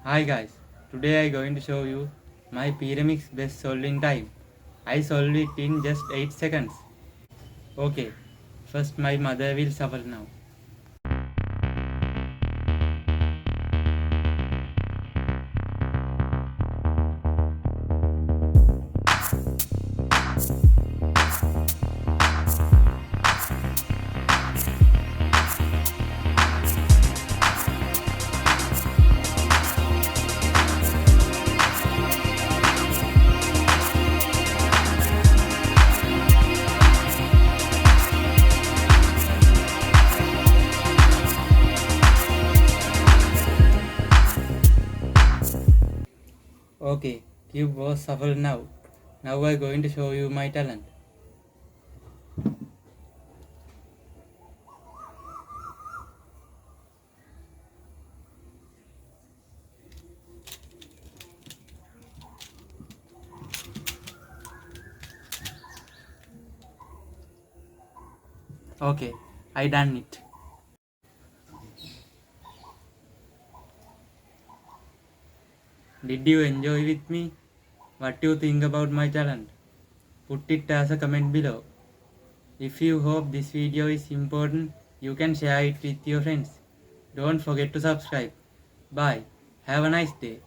Hi guys, today I going to show you my Pyraminx best solving time. I solved it in just 8 seconds. Okay, first my mother will suffer now. Okay, cube was shuffled now. Now I going to show you my talent. Okay, I done it. Did you enjoy with me? What do you think about my talent? Put it as a comment below. If you hope this video is important, you can share it with your friends. Don't forget to subscribe. Bye. Have a nice day.